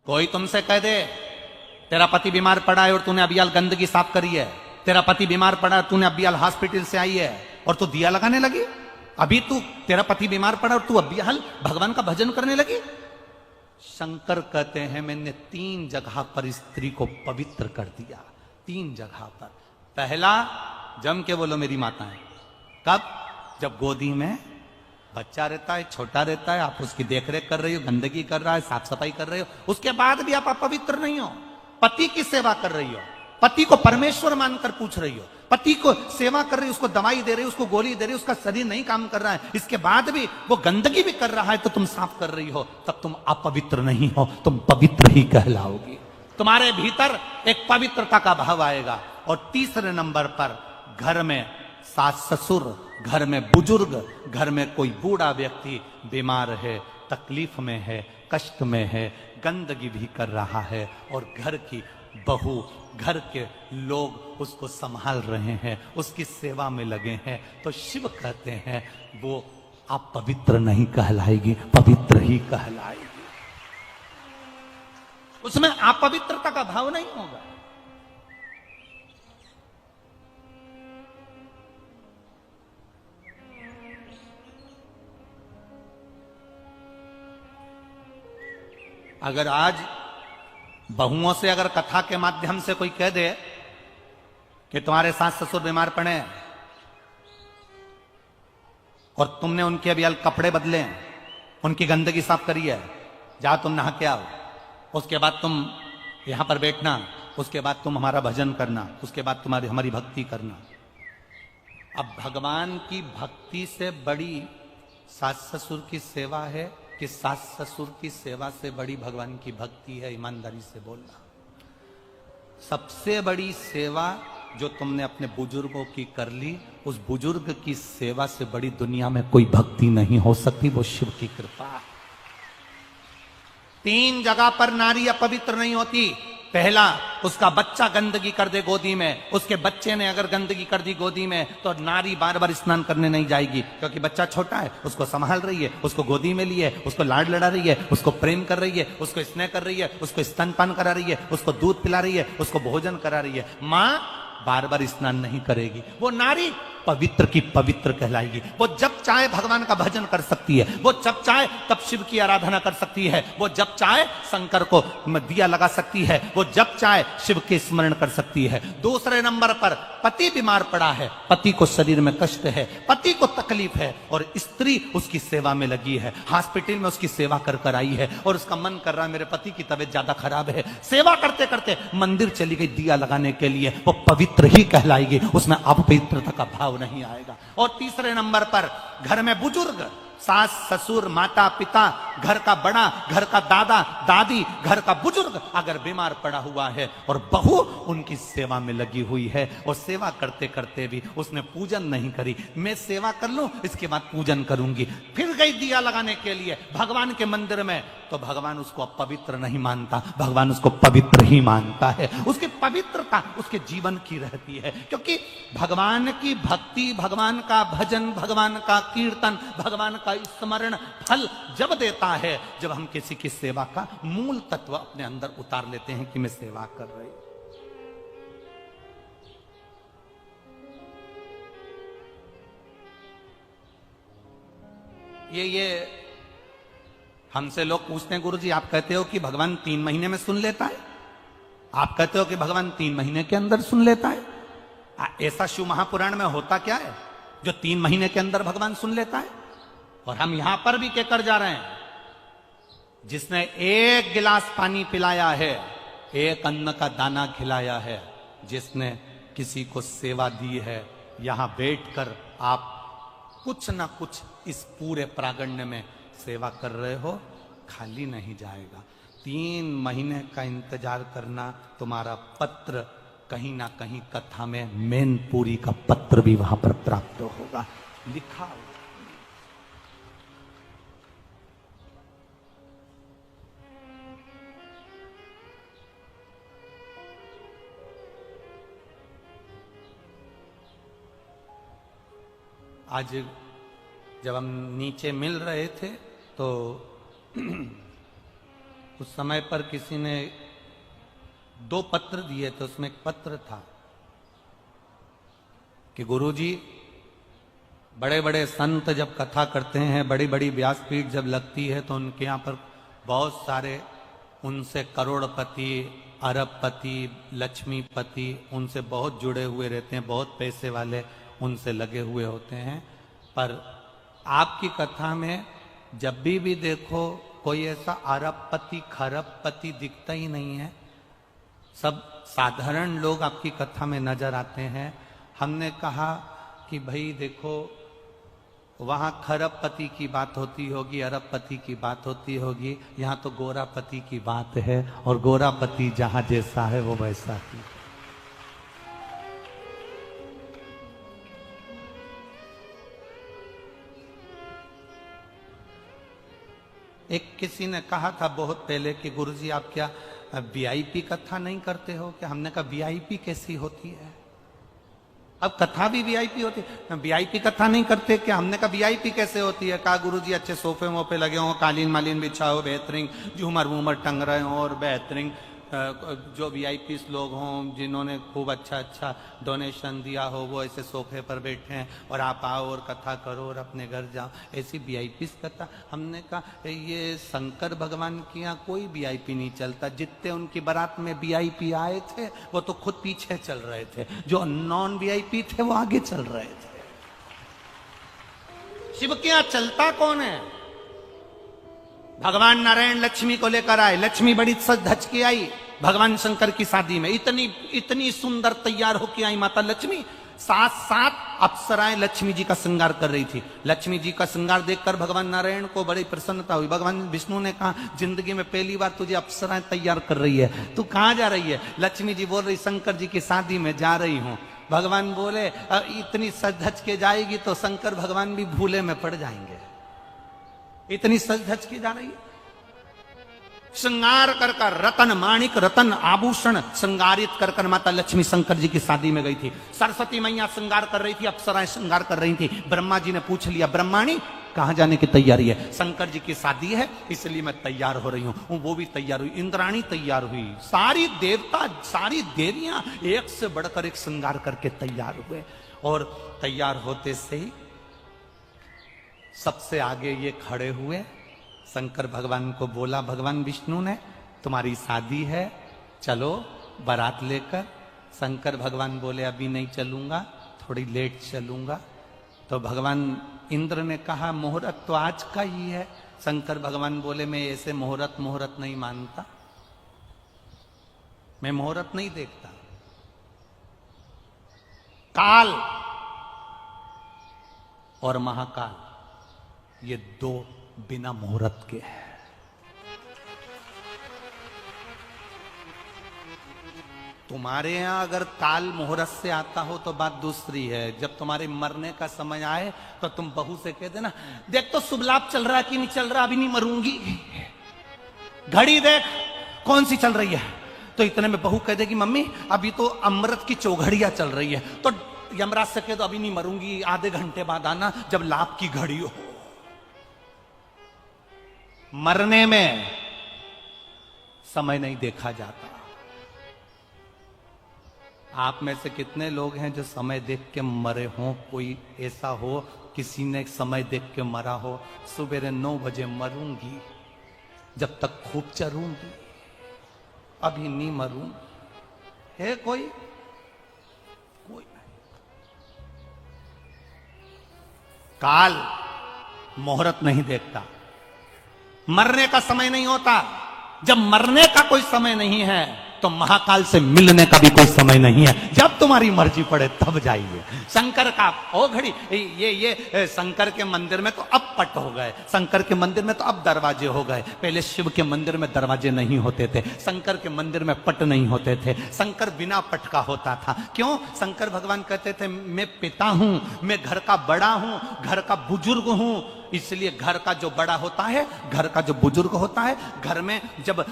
कोई तुमसे कह दे तेरा पति बीमार पड़ा है और तूने अबियाल गंदगी साफ करी है, तेरा पति बीमार पड़ा है तूने अबियाल हॉस्पिटल से आई है और तू दिया लगाने लगी, अभी तू तेरा पति बीमार पड़ा और तू अबियाल भगवान का भजन करने लगी। शंकर कहते हैं मैंने 3 जगह पर स्त्री को पवित्र कर दिया, 3 जगह पर। पहला, जम के बोलो मेरी माताएं, कब? जब गोदी में बच्चा रहता है, छोटा रहता है, आप उसकी देखरेख कर रही हो, गंदगी कर रहा है, साफ सफाई कर रहे हो, उसके बाद भी आप अपवित्र नहीं हो, पति की सेवा कर रही हो, पति को परमेश्वर मानकर पूछ रही हो, पति को सेवा कर रही हो, उसको दवाई दे रही हो, उसको गोली दे रही हो, उसका शरीर नहीं काम कर रहा है, इसके बाद भी वो गंदगी भी कर रहा है तो तुम साफ कर रही हो, तब तुम अपवित्र नहीं हो, तुम पवित्र ही कहलाओगी। तुम्हारे भीतर एक पवित्रता का भाव आएगा। और तीसरे नंबर पर घर में सास ससुर, घर में बुजुर्ग, घर में कोई बूढ़ा व्यक्ति बीमार है, तकलीफ में है, कष्ट में है, गंदगी भी कर रहा है और घर की बहू, घर के लोग उसको संभाल रहे हैं, उसकी सेवा में लगे हैं, तो शिव कहते हैं वो आप पवित्र नहीं कहलाएगी, पवित्र ही कहलाएगी। उसमें अपवित्रता का भाव नहीं होगा। अगर आज बहुओं से अगर कथा के माध्यम से कोई कह दे कि तुम्हारे सास ससुर बीमार पड़े और तुमने उनके अभी कपड़े बदले, उनकी गंदगी साफ करी है, जाओ तुम नहा के आओ, उसके बाद तुम यहां पर बैठना, उसके बाद तुम हमारा भजन करना, उसके बाद तुम्हारी हमारी भक्ति करना। अब भगवान की भक्ति से बड़ी सास ससुर की सेवा है कि सास ससुर की सेवा से बड़ी भगवान की भक्ति है? ईमानदारी से बोलना। सबसे बड़ी सेवा जो तुमने अपने बुजुर्गों की कर ली, उस बुजुर्ग की सेवा से बड़ी दुनिया में कोई भक्ति नहीं हो सकती, वो शिव की कृपा है। 3 जगह पर नारी अपवित्र नहीं होती। पहला, उसका बच्चा गंदगी कर दे गोदी में, उसके बच्चे ने अगर गंदगी कर दी गोदी में तो नारी बार बार स्नान करने नहीं जाएगी, क्योंकि बच्चा छोटा है, उसको संभाल रही है, उसको गोदी में लिए, उसको लाड लड़ा रही है, उसको प्रेम कर रही है, उसको स्नेह कर रही है, उसको स्तनपान करा रही है, उसको दूध पिला रही है, उसको भोजन करा रही है। माँ बार बार स्नान नहीं करेगी, वो नारी पवित्र की पवित्र कहलाएगी। वो जब चाहे भगवान का भजन कर सकती है, वो जब चाहे तब शिव की आराधना कर सकती है, वो जब चाहे शंकर को दिया लगा सकती है, वो जब चाहे शिव के स्मरण कर सकती है। दूसरे नंबर पर पति बीमार पड़ा है, पति को शरीर में कष्ट है, पति को तकलीफ है और स्त्री उसकी सेवा में लगी है, हॉस्पिटल में उसकी सेवा कर कर आई है और उसका मन कर रहा है मेरे पति की तबीयत ज्यादा खराब है, सेवा करते करते मंदिर चली गई दिया लगाने के लिए, वो पवित्र ही कहलाएगी, उसमें अपवित्रता का भाव नहीं आएगा। और तीसरे नंबर पर घर में बुजुर्ग, सास ससुर, माता पिता, घर का बड़ा, घर का दादा दादी, घर का बुजुर्ग अगर बीमार पड़ा हुआ है और बहू उनकी सेवा में लगी हुई है और सेवा करते करते भी उसने पूजन नहीं करी, मैं सेवा कर लूं इसके बाद पूजन करूंगी, फिर गई दिया लगाने के लिए भगवान के मंदिर में, तो भगवान उसको अपवित्र नहीं मानता, भगवान उसको पवित्र ही मानता है। उसकी पवित्रता उसके जीवन की रहती है, क्योंकि भगवान की भक्ति, भगवान का भजन, भगवान का कीर्तन, भगवान का स्मरण फल जब देता है जब हम किसी की सेवा का मूल तत्व अपने अंदर उतार लेते हैं कि मैं सेवा कर रही हूं। ये हमसे लोग पूछते हैं गुरुजी आप कहते हो कि भगवान 3 महीने में सुन लेता है, आप कहते हो कि भगवान 3 महीने के अंदर सुन लेता है, ऐसा शिव महापुराण में होता क्या है जो 3 महीने के अंदर भगवान सुन लेता है? और हम यहां पर भी कहकर जा रहे हैं, जिसने 1 गिलास पानी पिलाया है, 1 अन्न का दाना खिलाया है, जिसने किसी को सेवा दी है, यहां बैठकर आप कुछ ना कुछ इस पूरे प्रागण्य में सेवा कर रहे हो, खाली नहीं जाएगा। 3 महीने का इंतजार करना, तुम्हारा पत्र कहीं ना कहीं कथा में मैनपुरी का पत्र भी वहां पर प्राप्त होगा, लिखा होगा। आज जब हम नीचे मिल रहे थे तो उस समय पर किसी ने 2 पत्र दिए थे, उसमें एक पत्र था कि गुरुजी, बड़े बड़े संत जब कथा करते हैं, बड़ी बड़ी व्यासपीठ जब लगती है, तो उनके यहाँ पर बहुत सारे उनसे करोड़पति, अरबपति, लक्ष्मीपति उनसे बहुत जुड़े हुए रहते हैं, बहुत पैसे वाले उनसे लगे हुए होते हैं। पर आपकी कथा में जब भी देखो कोई ऐसा अरबपति खरबपति दिखता ही नहीं है, सब साधारण लोग आपकी कथा में नजर आते हैं। हमने कहा कि भाई देखो, वहां खरबपति की बात होती होगी, अरबपति की बात होती होगी, यहां तो गोरापति की बात है, और गोरापति जहां जैसा है वो वैसा ही। एक किसी ने कहा था बहुत पहले कि गुरुजी आप क्या वीआईपी कथा नहीं करते हो क्या? हमने कहा वीआईपी कैसी होती है? अब कथा भी वीआईपी होती है, वीआईपी कथा नहीं करते क्या? हमने कहा वीआईपी कैसे होती है? कहा गुरुजी अच्छे सोफे वोफे लगे हो, कालीन मालीन बिछा हो, बेहतरीन झूमर वूमर टंग रहे हो, और बेहतरीन जो वीआईपी लोग हों जिन्होंने खूब अच्छा अच्छा डोनेशन दिया हो, वो ऐसे सोफे पर बैठे हैं और आप आओ और कथा करो और अपने घर जाओ, ऐसी वीआईपी कथा। हमने कहा ये शंकर भगवान के यहाँ कोई वीआईपी नहीं चलता। जितने उनकी बारात में वीआईपी आए थे वो तो खुद पीछे चल रहे थे, जो नॉन वीआईपी थे वो आगे चल रहे थे। शिव के यहाँ चलता कौन है? भगवान नारायण लक्ष्मी को लेकर आए, लक्ष्मी बड़ी सज धज के आई भगवान शंकर की शादी में, इतनी सुंदर तैयार होके आई माता लक्ष्मी। 7 अप्सराएं लक्ष्मी जी का श्रृंगार कर रही थी। लक्ष्मी जी का श्रृंगार देखकर भगवान नारायण को बड़ी प्रसन्नता हुई। भगवान विष्णु ने कहा जिंदगी में पहली बार तुझे अप्सराएं तैयार कर रही है, तू कहां जा रही है? लक्ष्मी जी बोल रही शंकर जी की शादी में जा रही हूं। भगवान बोले इतनी सज धज के जाएगी तो शंकर भगवान भी भूले में पड़ जाएंगे, इतनी सज धज की जा रही है। श्रृंगार कर कर रतन माणिक रतन आभूषण श्रृंगारित कर कर माता लक्ष्मी शंकर जी की शादी में गई थी। सरस्वती मैया श्रृंगार कर रही थी, अप्सराएं श्रृंगार कर रही थी। ब्रह्मा जी ने पूछ लिया ब्रह्माणी कहां जाने की तैयारी है? शंकर जी की शादी है इसलिए मैं तैयार हो रही हूं। वो भी तैयार हुई, इंद्राणी तैयार हुई, सारी देवता सारी देवियां एक से बढ़कर एक श्रृंगार करके तैयार हुए। और तैयार होते से ही सबसे आगे ये खड़े हुए। शंकर भगवान को बोला भगवान विष्णु ने तुम्हारी शादी है, चलो बारात लेकर। शंकर भगवान बोले अभी नहीं चलूंगा, थोड़ी लेट चलूंगा। तो भगवान इंद्र ने कहा मुहूर्त तो आज का ही है। शंकर भगवान बोले मैं ऐसे मुहूर्त नहीं मानता, मैं मुहूर्त नहीं देखता। काल और महाकाल ये 2 बिना मुहूर्त के हैं। तुम्हारे यहां अगर काल मुहूर्त से आता हो तो बात दूसरी है। जब तुम्हारे मरने का समय आए तो तुम बहू से कह देना देख तो शुभ लाभ चल रहा है कि नहीं चल रहा, अभी नहीं मरूंगी, घड़ी देख कौन सी चल रही है। तो इतने में बहू कह देगी मम्मी अभी तो अमृत की चौघड़ियां चल रही है। तो यमराज से कह दो अभी नहीं मरूंगी, आधे घंटे बाद आना जब लाभ की घड़ी हो। मरने में समय नहीं देखा जाता। आप में से कितने लोग हैं जो समय देख के मरे हों? कोई ऐसा हो किसी ने समय देख के मरा हो, सुबह 9 बजे मरूंगी, जब तक खूब चरूंगी, अभी नहीं मरूं। है कोई? कोई नहीं। काल मुहूर्त नहीं देखता। मरने का समय नहीं होता। जब मरने का कोई समय नहीं है तो महाकाल से मिलने का भी कोई समय नहीं है। जब तुम्हारी मर्जी पड़े तब जाइए। शंकर का ओ घड़ी ये शंकर के मंदिर में तो अब पट हो गए, शंकर के मंदिर में तो अब दरवाजे हो गए। पहले शिव के मंदिर में दरवाजे नहीं होते थे, शंकर के मंदिर में पट नहीं होते थे। शंकर बिना पट का होता था। क्यों? शंकर भगवान कहते थे मैं पिता हूं, मैं घर का बड़ा हूं, घर का बुजुर्ग हूं। इसलिए घर का जो बड़ा होता है, घर का जो बुजुर्ग होता है, घर में जब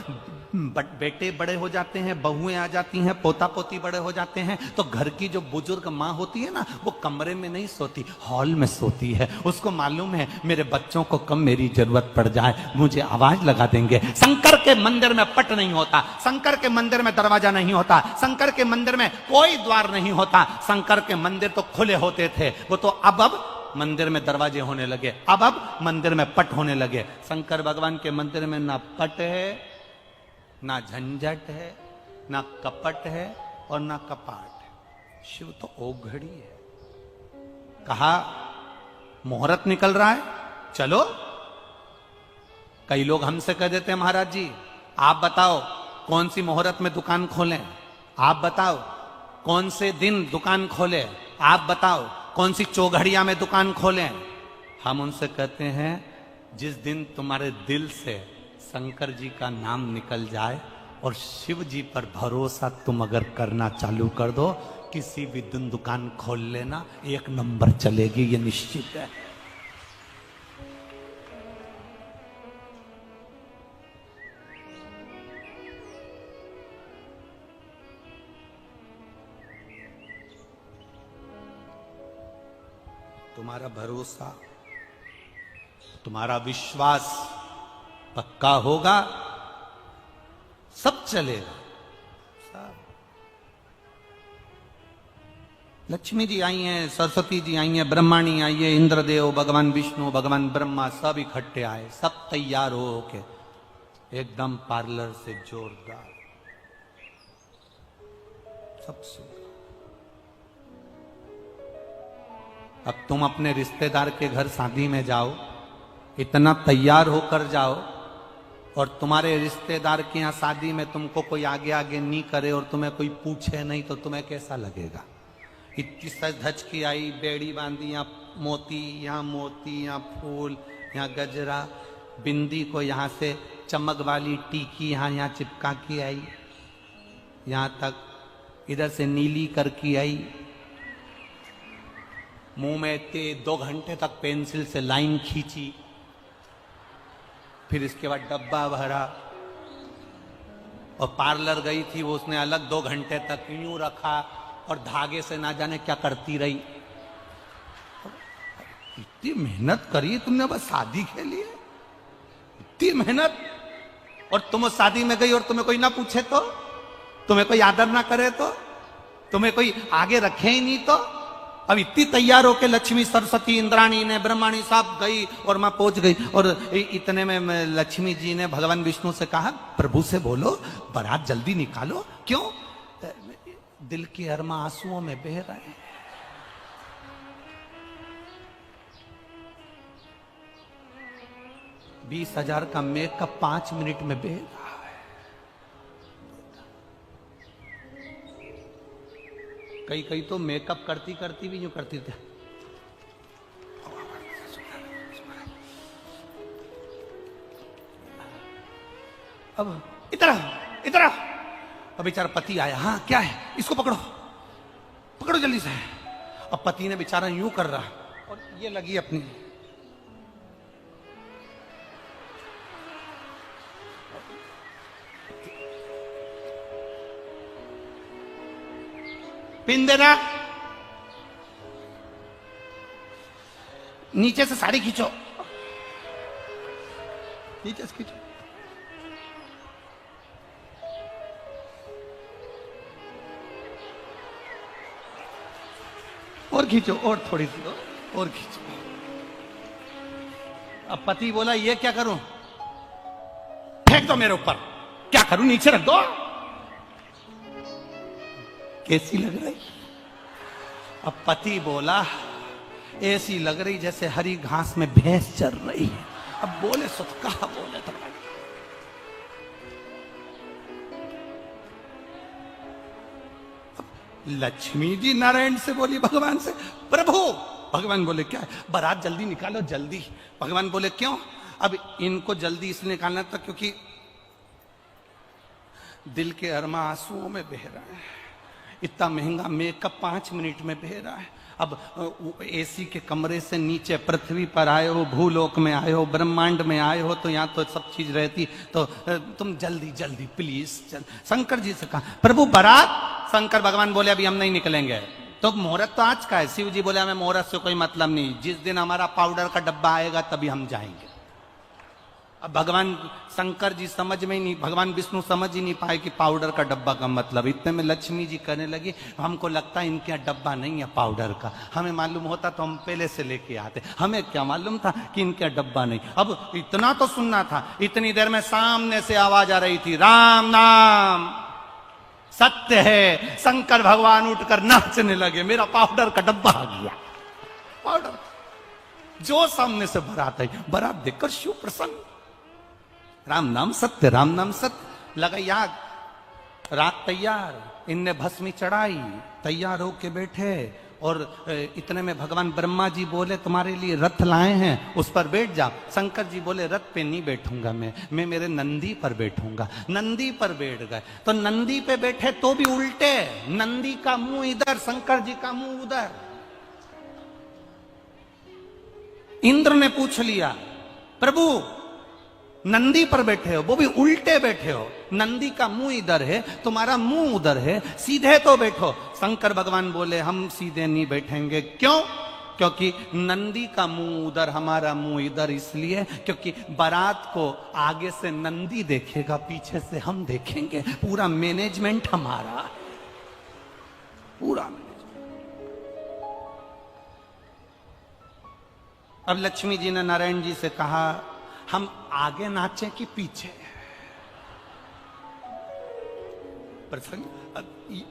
बट बेटे बड़े हो जाते हैं, बहुएं आ जाती हैं, पोता पोती बड़े हो जाते हैं, तो घर की जो बुजुर्ग माँ होती है ना, वो कमरे में नहीं सोती, हॉल में सोती है। उसको मालूम है मेरे बच्चों को कब मेरी जरूरत पड़ जाए मुझे आवाज लगा देंगे। शंकर के मंदिर में पट नहीं होता, शंकर के मंदिर में दरवाजा नहीं होता, शंकर के मंदिर में कोई द्वार नहीं होता। शंकर के मंदिर तो खुले होते थे, वो तो अब मंदिर में दरवाजे होने लगे, अब मंदिर में पट होने लगे। शंकर भगवान के मंदिर में ना पट है, ना झंझट है, ना कपट है और ना कपाट है। शिव तो ओघड़ी है। कहा मुहूर्त निकल रहा है, चलो। कई लोग हमसे कह देते हैं महाराज जी आप बताओ कौन सी मुहूर्त में दुकान खोलें, आप बताओ कौन से दिन दुकान खोलें, आप बताओ कौन सी चौघड़िया में दुकान खोलें। हम उनसे कहते हैं जिस दिन तुम्हारे दिल से शंकर जी का नाम निकल जाए और शिव जी पर भरोसा तुम अगर करना चालू कर दो, किसी भी दिन दुकान खोल लेना, एक नंबर चलेगी, ये निश्चित है। तुम्हारा भरोसा, तुम्हारा विश्वास पक्का होगा, सब चलेगा। सब लक्ष्मी जी आई हैं, सरस्वती जी आई हैं, ब्रह्माणी आई है, इंद्रदेव, भगवान विष्णु, भगवान ब्रह्मा सब इकट्ठे आए, सब तैयार हो के एकदम पार्लर से जोरदार सब सुन। अब तुम अपने रिश्तेदार के घर शादी में जाओ, इतना तैयार होकर जाओ और तुम्हारे रिश्तेदार के यहाँ शादी में तुमको कोई आगे आगे नहीं करे और तुम्हें कोई पूछे नहीं, तो तुम्हें कैसा लगेगा? इतनी सज धज की आई, बेड़ी बांधी, यहाँ मोती, यहाँ फूल, यहाँ गजरा, बिंदी को यहाँ से चमक वाली टीकी यहाँ चिपका के आई, यहाँ तक इधर से नीली करके आई, मुंह में 2 घंटे तक पेंसिल से लाइन खींची, फिर इसके बाद डब्बा भरा और पार्लर गई थी वो, उसने अलग 2 घंटे तक यूं रखा और धागे से ना जाने क्या करती रही। इतनी मेहनत करी तुमने बस शादी के लिए, इतनी मेहनत, और तुम उस शादी में गई और तुम्हें कोई ना पूछे तो, तुम्हें कोई आदर ना करे तो, तुम्हें कोई आगे रखे ही नहीं तो। अब इतनी तैयार होके लक्ष्मी, सरस्वती, इंद्राणी ने, ब्रह्माणी साहब गई और मैं पहुंच गई, और इतने में लक्ष्मी जी ने भगवान विष्णु से कहा प्रभु से बोलो बारात जल्दी निकालो। क्यों? दिल के अरमा आंसुओं में बह रहे हैं। $20,000 का मेकअप 5 मिनट में बह रहा है। कई तो मेकअप करती करती भी यूं करती थी। अब इधर अब बेचारा पति आया, हाँ क्या है, इसको पकड़ो जल्दी से। अब पति ने बेचारा यूं कर रहा और ये लगी अपनी, पिन देना, नीचे से साड़ी खींचो, नीचे से खींचो, और खींचो, और थोड़ी सी और खींचो। अब पति बोला ये क्या करूं, फेंक दो मेरे ऊपर, क्या करूं, नीचे रख दो। कैसी लग रही? अब पति बोला ऐसी लग रही जैसे हरी घास में भैंस चर रही है। अब बोले सो कहा बोले तो लक्ष्मी जी नारायण से बोली भगवान से, प्रभु। भगवान बोले क्या है, बारात जल्दी निकालो जल्दी। भगवान बोले क्यों? अब इनको जल्दी इसलिए निकालना था क्योंकि दिल के अरमा आंसुओं में बह रहा है, इतना महंगा मेकअप 5 मिनट में बह रहा है। अब एसी के कमरे से नीचे पृथ्वी पर आए हो, भूलोक में आए हो, ब्रह्मांड में आए हो, तो यहाँ तो सब चीज रहती, तो तुम जल्दी जल्दी प्लीज शंकर जी से कहा, प्रभु बारात। शंकर भगवान बोले अभी हम नहीं निकलेंगे। तो मुहूर्त तो आज का है। शिव जी बोले हमें मुहूर्त से कोई मतलब नहीं, जिस दिन हमारा पाउडर का डब्बा आएगा तभी हम जाएंगे। अब भगवान शंकर जी समझ में ही नहीं, भगवान विष्णु समझ ही नहीं पाए कि पाउडर का डब्बा का मतलब। इतने में लक्ष्मी जी कहने लगी हमको लगता है इनके यहाँ डब्बा नहीं है पाउडर का, हमें मालूम होता तो हम पहले से लेके आते, हमें क्या मालूम था कि इनके यहाँ डब्बा नहीं। अब इतना तो सुनना था। इतनी देर में सामने से आवाज आ रही थी, राम नाम सत्य है। शंकर भगवान उठकर नाचने लगे, मेरा पाउडर का डब्बा आ गया। पाउडर जो सामने से बारात आई, बारात देखकर शिव प्रसन्न। राम नाम सत्य, राम नाम सत्य। लगाई आग, रात तैयार, इनने भस्मी चढ़ाई, तैयार होके बैठे। और इतने में भगवान ब्रह्मा जी बोले तुम्हारे लिए रथ लाए हैं, उस पर बैठ जा। शंकर जी बोले रथ पे नहीं बैठूंगा मैं मेरे नंदी पर बैठूंगा। नंदी पर बैठ गए। तो नंदी पे बैठे तो भी उल्टे, नंदी का मुंह इधर, शंकर जी का मुंह उधर। इंद्र ने पूछ लिया प्रभु नंदी पर बैठे हो, वो भी उल्टे बैठे हो, नंदी का मुंह इधर है, तुम्हारा मुंह उधर है, सीधे तो बैठो। शंकर भगवान बोले हम सीधे नहीं बैठेंगे। क्यों? क्योंकि नंदी का मुंह उधर, हमारा मुंह इधर। इसलिए क्योंकि बारात को आगे से नंदी देखेगा, पीछे से हम देखेंगे। पूरा मैनेजमेंट हमारा, पूरा मैनेजमेंट। अब लक्ष्मी जी ने नारायण जी से कहा हम आगे नाचे कि पीछे?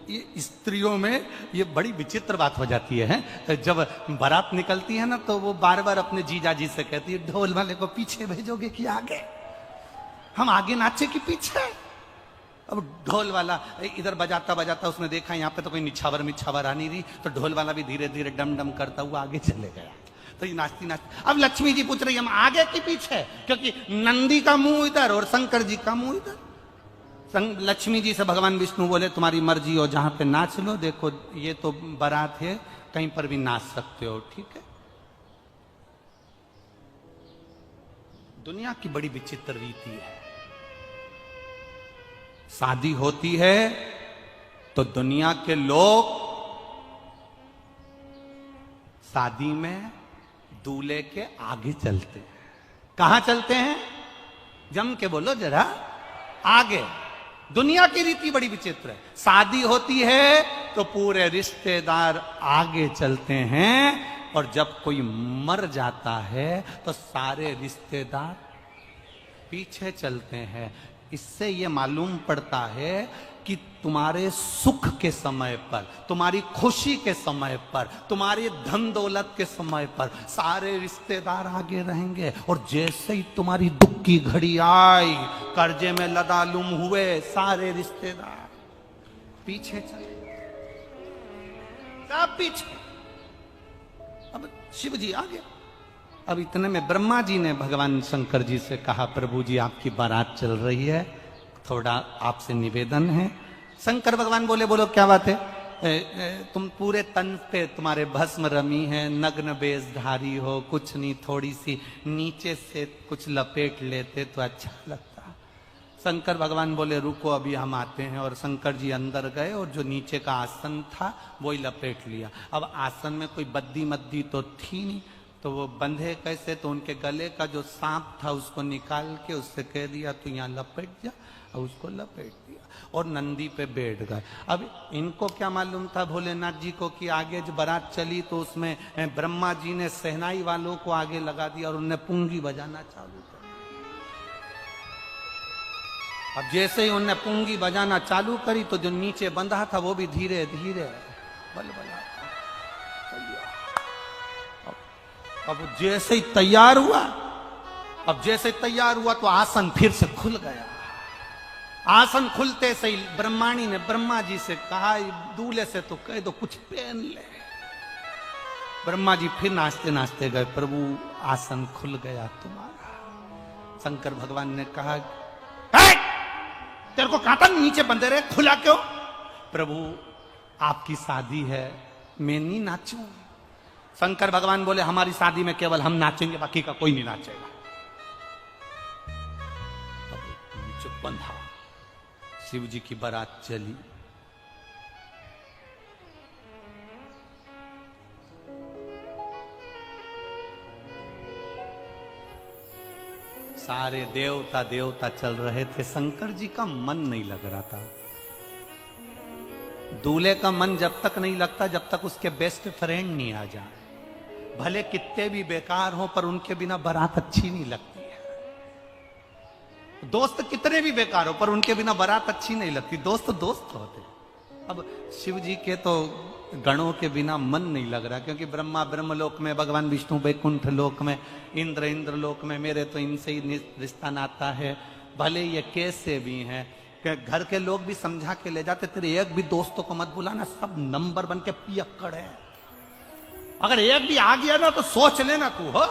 ये स्त्रियों में ये बड़ी विचित्र बात हो जाती है। जब बारात निकलती है ना तो वो बार बार अपने जीजा जी से कहती है ढोल वाले को पीछे भेजोगे कि आगे? हम आगे नाचे कि पीछे? अब ढोल वाला इधर बजाता बजाता उसने देखा यहाँ पे तो कोई निछावर आ नहीं रही, तो ढोल वाला भी धीरे धीरे डम डम करता हुआ आगे चले गया। तो ये नाचती नाचती, अब लक्ष्मी जी पूछ रही हम आगे कि पीछे? क्योंकि नंदी का मुंह इधर और शंकर जी का मुंह इधर। लक्ष्मी जी से भगवान विष्णु बोले तुम्हारी मर्जी हो, जहां पे नाच लो। देखो ये तो बारात है, कहीं पर भी नाच सकते हो, ठीक है। दुनिया की बड़ी विचित्र रीति है। शादी होती है तो दुनिया के लोग शादी में दूल्हे के आगे चलते हैं। कहां चलते हैं? जम के बोलो जरा, आगे। दुनिया की रीति बड़ी विचित्र है। शादी होती है तो पूरे रिश्तेदार आगे चलते हैं, और जब कोई मर जाता है तो सारे रिश्तेदार पीछे चलते हैं। इससे यह मालूम पड़ता है कि तुम्हारे सुख के समय पर, तुम्हारी खुशी के समय पर, तुम्हारे धन दौलत के समय पर सारे रिश्तेदार आगे रहेंगे, और जैसे ही तुम्हारी दुख की घड़ी आई, कर्जे में लदालुम हुए, सारे रिश्तेदार पीछे चले, सब पीछे। अब शिव जी आगे। अब इतने में ब्रह्मा जी ने भगवान शंकर जी से कहा प्रभु जी आपकी बारात चल रही है, थोड़ा आपसे निवेदन है। शंकर भगवान बोले बोलो क्या बात है? तुम पूरे तन पे तुम्हारे भस्म रमी है, नग्न बेशधारी हो, कुछ नहीं थोड़ी सी नीचे से कुछ लपेट लेते तो अच्छा लगता। शंकर भगवान बोले रुको अभी हम आते हैं, और शंकर जी अंदर गए और जो नीचे का आसन था वही लपेट लिया। अब आसन में कोई बद्दी मद्दी तो थी नहीं, तो वो बंधे कैसे? तो उनके गले का जो सांप था उसको निकाल के उससे कह दिया तू यहाँ लपेट जा, और उसको लपेट दिया और नंदी पे बैठ गए। अब इनको क्या मालूम था भोलेनाथ जी को कि आगे जो बारात चली तो उसमें ब्रह्मा जी ने सहनाई वालों को आगे लगा दिया और उन्हें पुंगी बजाना चालू कर। अब जैसे ही उन्हें पुंगी बजाना चालू करी तो जो नीचे बंधा था वो भी धीरे धीरे बलबला। अब जैसे ही तैयार हुआ तो आसन फिर से खुल गया। आसन खुलते से ही ब्रह्माणी ने ब्रह्मा जी से कहा दूल्हे से तो कह दो कुछ पहन ले। ब्रह्मा जी फिर नाचते नाचते गए, प्रभु आसन खुल गया तुम्हारा। शंकर भगवान ने कहा तेरे को काटा नीचे बंधे रहे, खुला क्यों? प्रभु आपकी शादी है, मैं नहीं नाचूं। शंकर भगवान बोले हमारी शादी में केवल हम नाचेंगे, बाकी का कोई नहीं नाचेगा। चुप बंधा, शिव जी की बारात चली। सारे देवता देवता चल रहे थे, शंकर जी का मन नहीं लग रहा था। दूल्हे का मन जब तक नहीं लगता जब तक उसके बेस्ट फ्रेंड नहीं आ जाए। भले कितने भी बेकार हो पर उनके बिना बारात अच्छी नहीं लगती है। दोस्त कितने भी बेकार हो पर उनके बिना बारात अच्छी नहीं लगती। दोस्त दोस्त होते। अब शिव जी के तो गणों के बिना मन नहीं लग रहा, क्योंकि ब्रह्मा ब्रह्मलोक में, भगवान विष्णु वैकुंठ लोक में, इंद्र इंद्रलोक में, मेरे तो इनसे ही रिश्ता नाता है। भले ये कैसे भी हैं, घर के लोग भी समझा के ले जाते, तेरे एक भी दोस्तों को मत बुलाना, सब नंबर बन के पियक्कड़ है। अगर एक भी आ गया ना तो सोच लेना तू हो।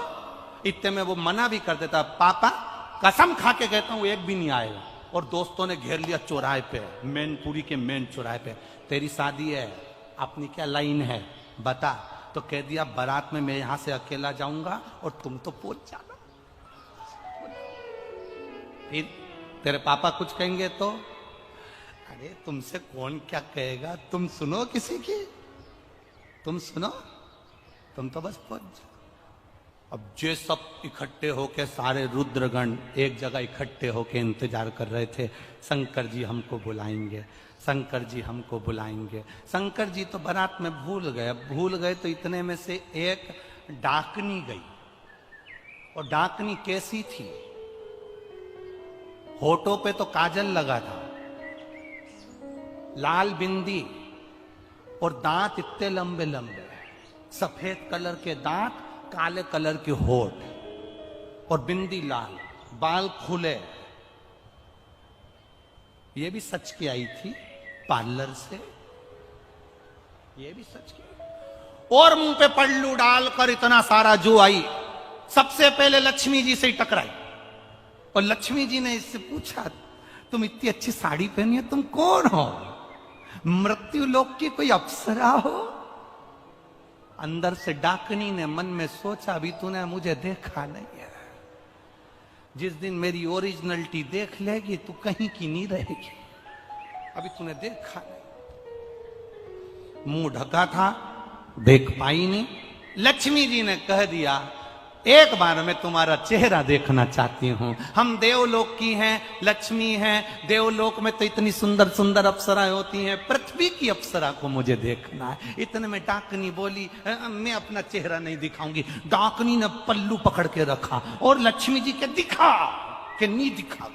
इतने में वो मना भी कर देता, पापा कसम खा के कहता हूं एक भी नहीं आएगा। और दोस्तों ने घेर लिया चौराहे पे, मैनपुरी के मेन चौराहे पे, तेरी शादी है, अपनी क्या लाइन है बता। तो कह दिया बारात में मैं यहां से अकेला जाऊंगा और तुम तो पहुंच जाना। फिर तेरे पापा कुछ कहेंगे तो, अरे तुमसे कौन क्या कहेगा, तुम सुनो किसी की, तुम सुनो, तुम तो बस पहुंच जाओ। अब जे सब इकट्ठे होके, सारे रुद्रगण एक जगह इकट्ठे होके इंतजार कर रहे थे, शंकर जी हमको बुलाएंगे, शंकर जी हमको बुलाएंगे। शंकर जी तो बारात में भूल गए तो इतने में से एक डाकनी गई। और डाकनी कैसी थी, होठों पे तो काजल लगा था, लाल बिंदी और दांत इतने लंबे लंबे, सफेद कलर के दांत, काले कलर के होठ और बिंदी लाल, बाल खुले। ये भी सच की आई थी पार्लर से, ये भी सच की। और मुंह पे पल्लू डालकर इतना सारा जो आई, सबसे पहले लक्ष्मी जी से ही टकराई। और लक्ष्मी जी ने इससे पूछा, तुम इतनी अच्छी साड़ी पहनी है, तुम कौन हो? मृत्यु लोक की कोई अप्सरा हो? अंदर से डाकनी ने मन में सोचा, अभी तूने मुझे देखा नहीं है, जिस दिन मेरी ओरिजिनलिटी देख लेगी तू कहीं की नहीं रहेगी, अभी तूने देखा नहीं। मुंह ढका था, देख पाई नहीं। लक्ष्मी जी ने कह दिया, एक बार मैं तुम्हारा चेहरा देखना चाहती हूं। हम देवलोक की हैं, लक्ष्मी हैं, देवलोक में तो इतनी सुंदर सुंदर अप्सराएं होती हैं, पृथ्वी की अप्सरा को मुझे देखना है। इतने में डाकनी बोली, मैं अपना चेहरा नहीं दिखाऊंगी। डाकनी ने पल्लू पकड़ के रखा और लक्ष्मी जी के दिखा कि नहीं दिखा।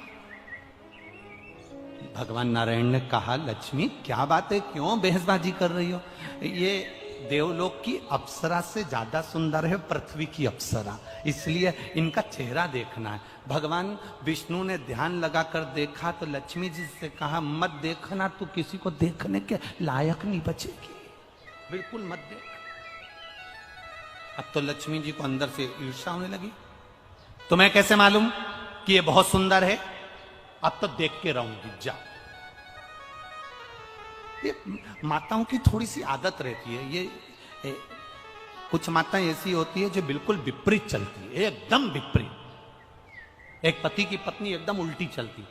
भगवान नारायण ने कहा, लक्ष्मी क्या बात है, क्यों बहसबाजी कर रही हो? ये देवलोक की अप्सरा से ज्यादा सुंदर है पृथ्वी की अप्सरा, इसलिए इनका चेहरा देखना है। भगवान विष्णु ने ध्यान लगाकर देखा तो लक्ष्मी जी से कहा, मत देखना, तू किसी को देखने के लायक नहीं बचेगी, बिल्कुल मत देख। अब तो लक्ष्मी जी को अंदर से ईर्ष्या होने लगी, तुम्हें कैसे मालूम कि ये बहुत सुंदर है? अब तो देख के रहूंगी, जा। ये माताओं की थोड़ी सी आदत रहती है, ये कुछ माताएं ऐसी होती है जो बिल्कुल विपरीत चलती है, एकदम विपरीत। एक पति की पत्नी एकदम उल्टी चलती है।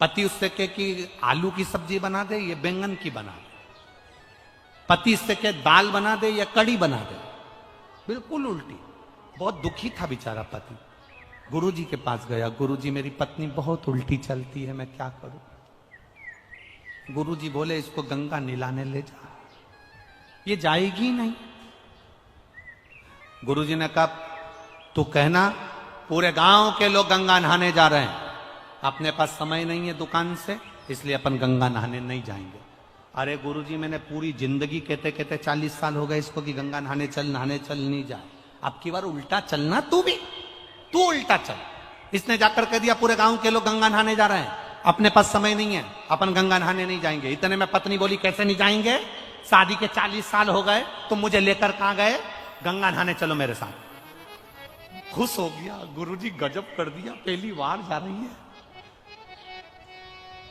पति उससे कहे कि आलू की सब्जी बना दे, ये बैंगन की बना दे। पति इससे कहे दाल बना दे या कड़ी बना दे, बिल्कुल उल्टी। बहुत दुखी था बेचारा पति। गुरुजी के पास गया, गुरुजी मेरी पत्नी बहुत उल्टी चलती है, मैं क्या करूं? गुरुजी बोले, इसको गंगा नहलाने ले जा, ये जाएगी नहीं। गुरुजी ने कहा, तू कहना पूरे गांव के लोग गंगा नहाने जा रहे हैं, अपने पास समय नहीं है दुकान से, इसलिए अपन गंगा नहाने नहीं जाएंगे। अरे गुरुजी, मैंने पूरी जिंदगी कहते कहते 40 साल हो गए इसको कि गंगा नहाने चल, नहीं जाए। अब की बार उल्टा चलना, तू भी, तू उल्टा चल। इसने जाकर कह दिया, पूरे गांव के लोग गंगा नहाने जा रहे हैं, अपने पास समय नहीं है, अपन गंगा नहाने नहीं जाएंगे। इतने में पत्नी बोली, कैसे नहीं जाएंगे? शादी के 40 साल हो गए, तुम मुझे लेकर कहां गए? गंगा नहाने चलो मेरे साथ। खुश हो गया, गुरुजी गजब कर दिया, पहली बार जा रही है।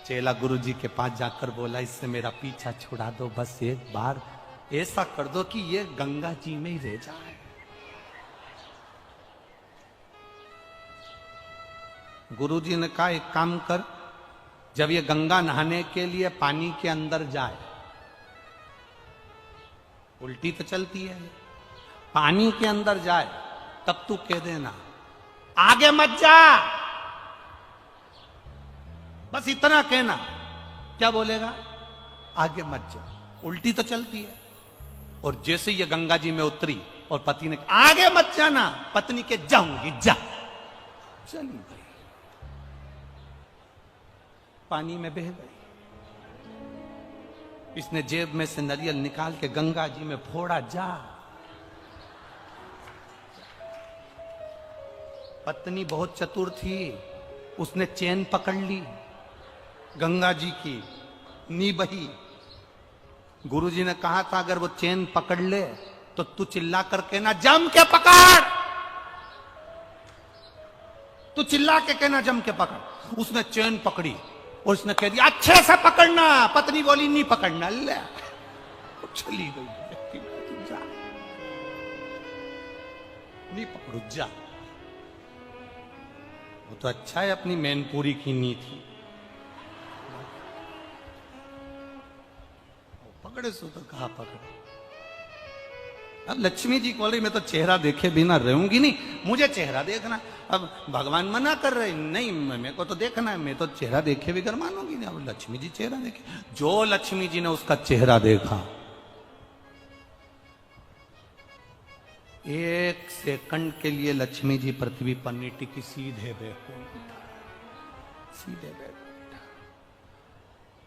चेला गुरु जी के पास जाकर बोला, इससे मेरा पीछा छुड़ा दो, बस एक बार ऐसा कर दो कि ये गंगा जी में ही रह जाए। गुरु जी ने कहा, एक काम कर, जब ये गंगा नहाने के लिए पानी के अंदर जाए, उल्टी तो चलती है, पानी के अंदर जाए तब तू कह देना, आगे मत जा, बस इतना कहना। क्या बोलेगा? आगे मत जा, उल्टी तो चलती है। और जैसे ये गंगा जी में उतरी और पति ने आगे मत जाना, पत्नी के जाऊंगी, जा, चली गई, पानी में बह गई। इसने जेब में से नारियल निकाल के गंगा जी में फोड़ा, जा। पत्नी बहुत चतुर थी, उसने चैन पकड़ ली गंगा जी की, नी बही। गुरुजी ने कहा था, अगर वो चैन पकड़ ले तो तू चिल्ला करके ना, जम के पकड़, तू चिल्ला के कहना, जम के पकड़। उसने चैन पकड़ी और उसने कह दिया, अच्छे से पकड़ना। पत्नी बोली, नहीं पकड़ना, ले, चली गई, जा, नहीं पकड़ू, जा। वो तो अच्छा है, अपनी मैनपुरी की नी थी, पकड़े सो तो कहा पकड़े। अब लक्ष्मी जी बोली, मैं तो चेहरा देखे बिना रहूंगी नहीं, मुझे चेहरा देखना। अब भगवान मना कर रहे, नहीं मेरे को तो देखना है, मैं तो चेहरा देखे बगैर मानूंगी नहीं। अब लक्ष्मी जी चेहरा देखे, जो लक्ष्मी जी ने उसका चेहरा देखा, 1 सेकंड के लिए लक्ष्मी जी पृथ्वी पर नहीं टिकी, सीधे बैकुंठ, सीधे बैकुंठ।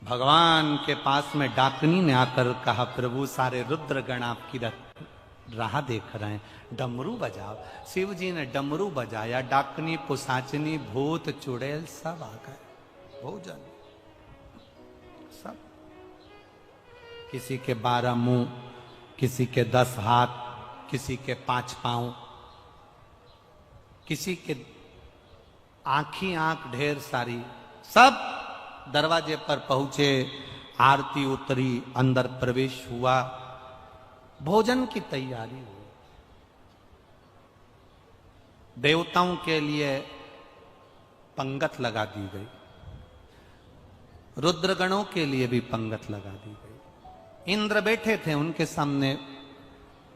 भगवान के पास में डाकनी ने आकर कहा, प्रभु सारे रुद्रगण आपकी राह देख रहे हैं, डमरू बजाओ। शिव जी ने डमरू बजाया, डाकनी, पुसाचनी, भूत, चुड़ैल सब आ गए, भोजन सब। किसी के 12 मुंह, किसी के 10 हाथ, किसी के 5 पांव, किसी के आंखी आंख ढेर सारी, सब दरवाजे पर पहुंचे, आरती उतरी, अंदर प्रवेश हुआ, भोजन की तैयारी हुई। देवताओं के लिए पंगत लगा दी गई, रुद्रगणों के लिए भी पंगत लगा दी गई। इंद्र बैठे थे उनके सामने,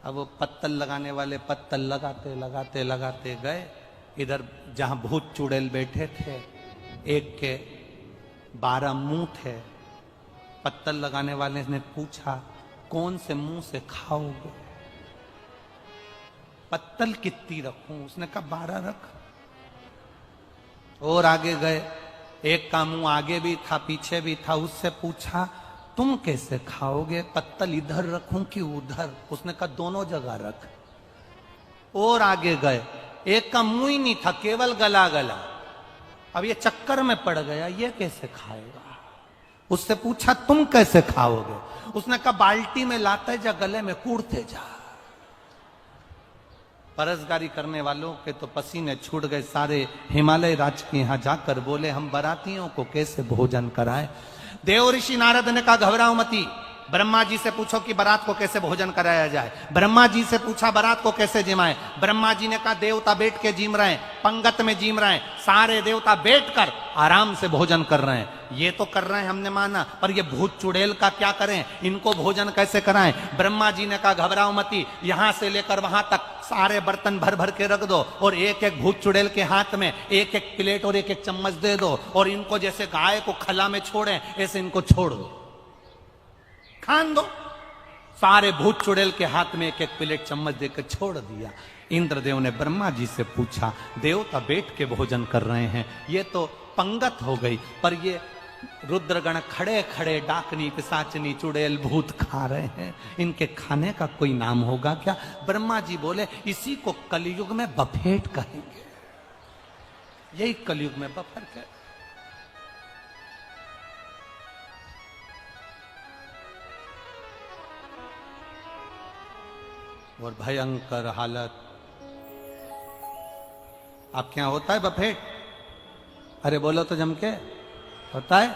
अब वो पत्तल लगाने वाले पत्तल लगाते लगाते लगाते गए। इधर जहां भूत चुड़ैल बैठे थे, एक के 12 मुंह थे। पत्तल लगाने वाले ने पूछा, कौन से मुंह से खाओगे? पत्तल कितनी रखूं? उसने कहा 12 रख। और आगे गए, एक का मुंह आगे भी था पीछे भी था, उससे पूछा, तुम कैसे खाओगे? पत्तल इधर रखूं कि उधर? उसने कहा दोनों जगह रख। और आगे गए, एक का मुंह ही नहीं था, केवल गला गला। अब ये चक्कर में पड़ गया, ये कैसे खाएगा? उससे पूछा, तुम कैसे खाओगे? उसने कहा बाल्टी में लाते जा, गले में कूड़ते जा। परसगारी करने वालों के तो पसीने छूट गए सारे। हिमालय राज के यहां जाकर बोले, हम बारातियों को कैसे भोजन कराएं? देव ऋषि नारद ने कहा, घबराओ मती, ब्रह्मा जी से पूछो कि बारात को कैसे भोजन कराया जाए। ब्रह्मा जी से पूछा, बारात को कैसे जिमाएं? ब्रह्मा जी ने कहा, देवता बैठ के जिम रहे हैं, पंगत में जिम रहे हैं, सारे देवता बैठकर आराम से भोजन कर रहे हैं। ये तो कर रहे हैं, हमने माना, पर ये भूत चुड़ैल का क्या करें? इनको भोजन कैसे कराएं? ब्रह्मा जी ने कहा, घबराओ मती, यहां से लेकर वहां तक सारे बर्तन भर भर के रख दो और एक एक भूत चुड़ैल के हाथ में एक एक प्लेट और एक एक चम्मच दे दो, और इनको जैसे गाय को खला में छोड़े ऐसे इनको छोड़ दो, खान दो। सारे भूत चुड़ैल के हाथ में एक एक प्लेट चम्मच देकर छोड़ दिया। इंद्रदेव ने ब्रह्मा जी से पूछा, देवता बैठ के भोजन कर रहे हैं, ये तो पंगत हो गई, पर ये रुद्रगण खड़े खड़े डाकनी, पिशाचनी, चुड़ैल, भूत खा रहे हैं, इनके खाने का कोई नाम होगा क्या? ब्रह्मा जी बोले, इसी को कलयुग में बफेट कहेंगे। यही कलयुग में बफेट है। और भयंकर हालत। आप क्या होता है बफेट? अरे बोलो तो जम के होता है।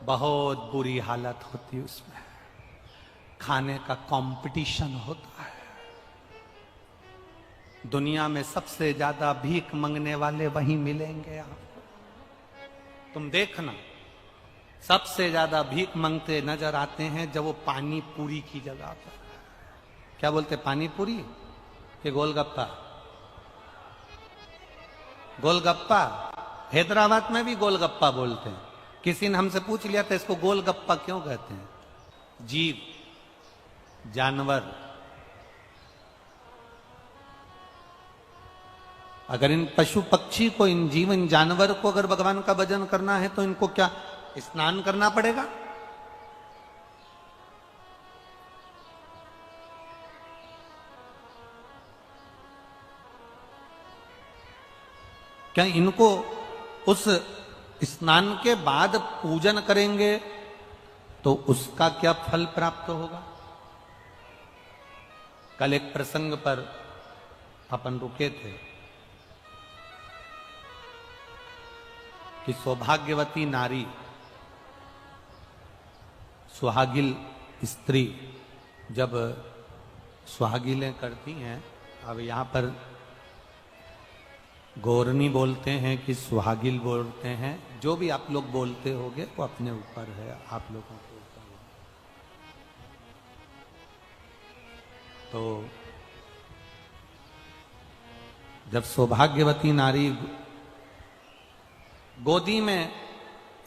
बहुत बुरी हालत होती है उसमें, खाने का कंपटीशन होता है। दुनिया में सबसे ज्यादा भीख मांगने वाले वहीं मिलेंगे आपको। तुम देखना, सबसे ज्यादा भीख मांगते नजर आते हैं जब वो पानी पूरी की जगह पर। क्या बोलते, पानी पूरी कि गोलगप्पा? गोलगप्पा। हैदराबाद में भी गोलगप्पा बोलते हैं। किसी ने हमसे पूछ लिया था इसको गोलगप्पा क्यों कहते हैं? जीव, जानवर, अगर इन पशु पक्षी को, इन जीवन जानवर को अगर भगवान का भजन करना है तो इनको क्या स्नान करना पड़ेगा? क्या इनको उस स्नान के बाद पूजन करेंगे तो उसका क्या फल प्राप्त होगा? कल एक प्रसंग पर अपन रुके थे कि सौभाग्यवती नारी, सुहागिल स्त्री जब सुहागिलें करती हैं, अब यहां पर गौरनी बोलते हैं कि सुहागिल बोलते हैं, जो भी आप लोग बोलते होगे वो अपने ऊपर है, आप लोगों के ऊपर है। तो जब सौभाग्यवती नारी गोदी में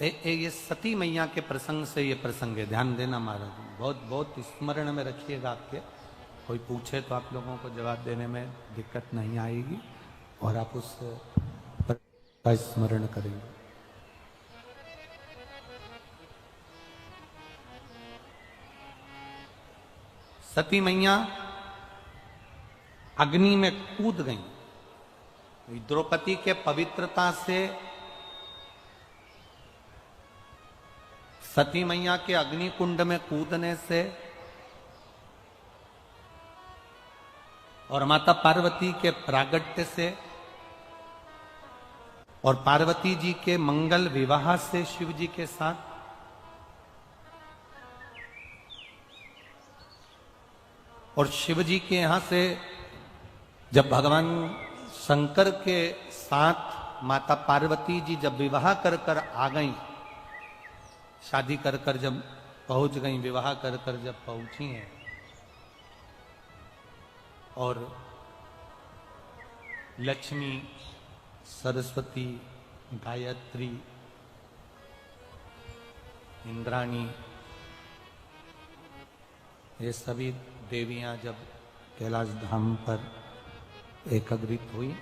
ये सती मैया के प्रसंग से ये प्रसंग है, ध्यान देना महाराज, बहुत बहुत स्मरण में रखिएगा। आपके कोई पूछे तो आप लोगों को जवाब देने में दिक्कत नहीं आएगी और आप उस का स्मरण करेंगे। सती मैया अग्नि में कूद गई। द्रौपदी के पवित्रता से सती मैया के अग्नि कुंड में कूदने से और माता पार्वती के प्रागट्य से और पार्वती जी के मंगल विवाह से शिव जी के साथ और शिव जी के यहां से जब भगवान शंकर के साथ माता पार्वती जी जब विवाह कर कर आ गई, शादी कर कर जब पहुंच गई, विवाह कर कर जब पहुंची हैं और लक्ष्मी, सरस्वती, गायत्री, इंद्राणी, ये सभी देवियां जब कैलाश धाम पर एकत्रित हुई,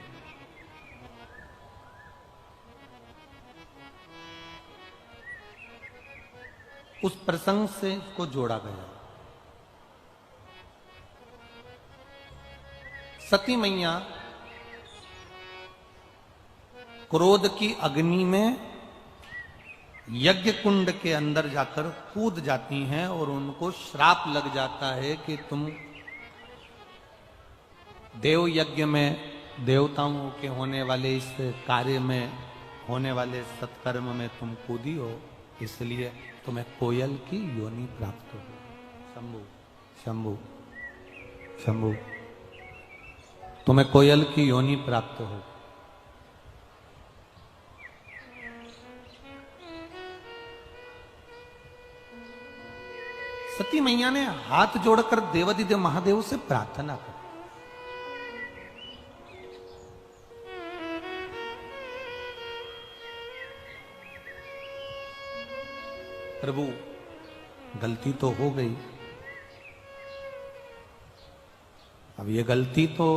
उस प्रसंग से इसको जोड़ा गया। सती मैया क्रोध की अग्नि में यज्ञ कुंड के अंदर जाकर कूद जाती हैं और उनको श्राप लग जाता है कि तुम देव यज्ञ में, देवताओं के होने वाले इस कार्य में, होने वाले सत्कर्म में तुम कूदी हो, इसलिए तुम्हें कोयल की योनि प्राप्त हो। शंभु शंभु शंभु, तुम्हें कोयल की योनि प्राप्त हो। सती मैया ने हाथ जोड़कर देवादिदेव महादेव से प्रार्थना की, प्रभु गलती तो हो गई, अब ये गलती तो